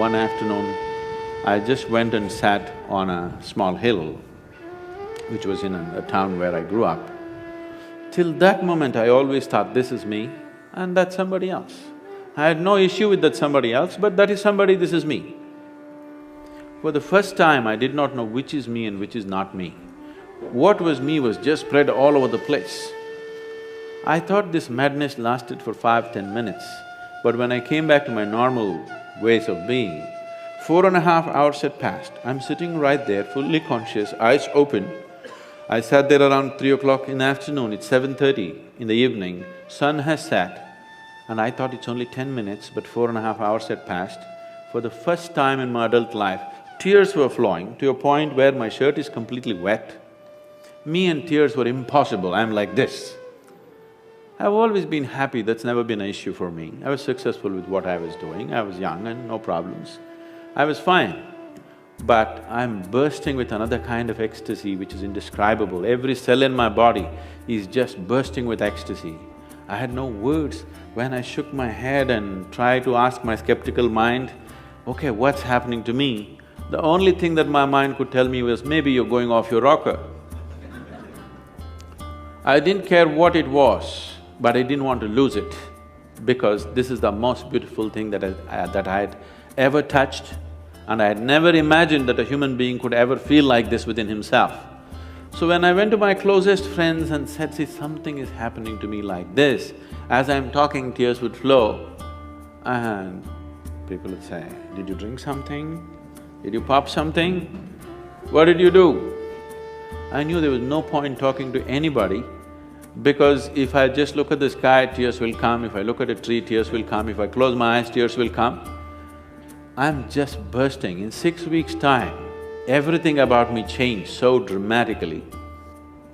one afternoon, I just went and sat on a small hill, which was in a town where I grew up. Till that moment, I always thought, this is me and that's somebody else. I had no issue with that somebody else, but that is somebody, this is me. For the first time, I did not know which is me and which is not me. What was me was just spread all over the place. I thought this madness lasted for 5–10 minutes, but when I came back to my normal ways of being, 4.5 hours had passed. I'm sitting right there, fully conscious, eyes open. I sat there around 3 o'clock in the afternoon, it's 7:30 in the evening, sun has set, and I thought it's only 10 minutes, but 4.5 hours had passed. For the first time in my adult life, tears were flowing to a point where my shirt is completely wet. Me and tears were impossible, I'm like this. I've always been happy, that's never been an issue for me. I was successful with what I was doing, I was young and no problems. I was fine. But I'm bursting with another kind of ecstasy which is indescribable. Every cell in my body is just bursting with ecstasy. I had no words. When I shook my head and tried to ask my skeptical mind, okay, what's happening to me? The only thing that my mind could tell me was, maybe you're going off your rocker. I didn't care what it was, but I didn't want to lose it, because this is the most beautiful thing that I had ever touched, and I had never imagined that a human being could ever feel like this within himself. So when I went to my closest friends and said, see, something is happening to me like this, as I'm talking, tears would flow, and people would say, did you drink something? Did you pop something? What did you do? I knew there was no point talking to anybody, because if I just look at the sky, tears will come, if I look at a tree, tears will come, if I close my eyes, tears will come. I'm just bursting. In 6 weeks' time, everything about me changed so dramatically.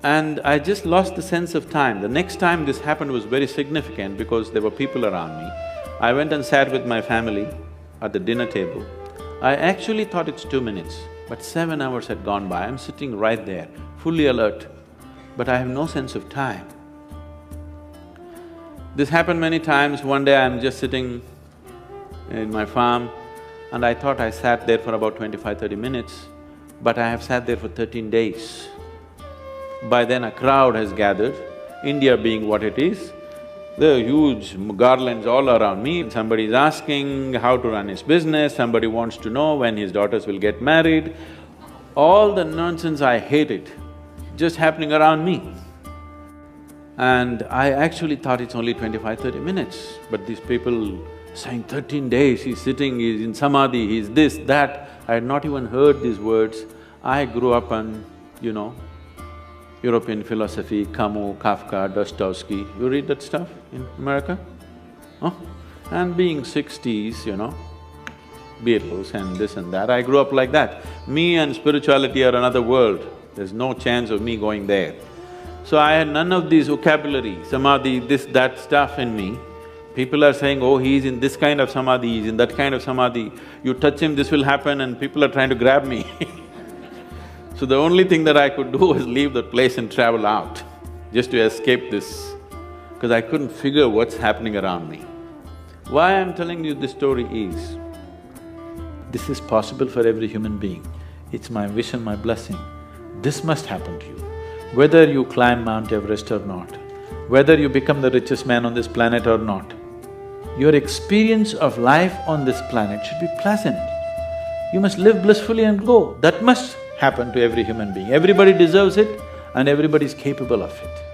And I just lost the sense of time. The next time this happened was very significant because there were people around me. I went and sat with my family at the dinner table. I actually thought it's 2 minutes, but 7 hours had gone by. I'm sitting right there, fully alert, but I have no sense of time. This happened many times. One day I'm just sitting in my farm, and I thought I sat there for about 25–30 minutes, but I have sat there for 13 days. By then a crowd has gathered, India being what it is, there are huge garlands all around me. Somebody is asking how to run his business, somebody wants to know when his daughters will get married. All the nonsense I hated just happening around me. And I actually thought it's only 25–30 minutes, but these people saying 13 days, he's sitting, he's in samadhi, he's this, that. I had not even heard these words. I grew up on, European philosophy, Camus, Kafka, Dostoevsky. You read that stuff in America? Huh? And being 60s, Beatles and this and that, I grew up like that. Me and spirituality are another world, there's no chance of me going there. So I had none of these vocabulary, samadhi, this, that stuff in me. People are saying, oh, he's in this kind of samadhi, he's in that kind of samadhi, you touch him, this will happen, and people are trying to grab me. So the only thing that I could do was leave that place and travel out, just to escape this, because I couldn't figure what's happening around me. Why I'm telling you this story is, this is possible for every human being. It's my wish and my blessing. This must happen to you. Whether you climb Mount Everest or not, whether you become the richest man on this planet or not, your experience of life on this planet should be pleasant. You must live blissfully and go. That must happen to every human being. Everybody deserves it and everybody is capable of it.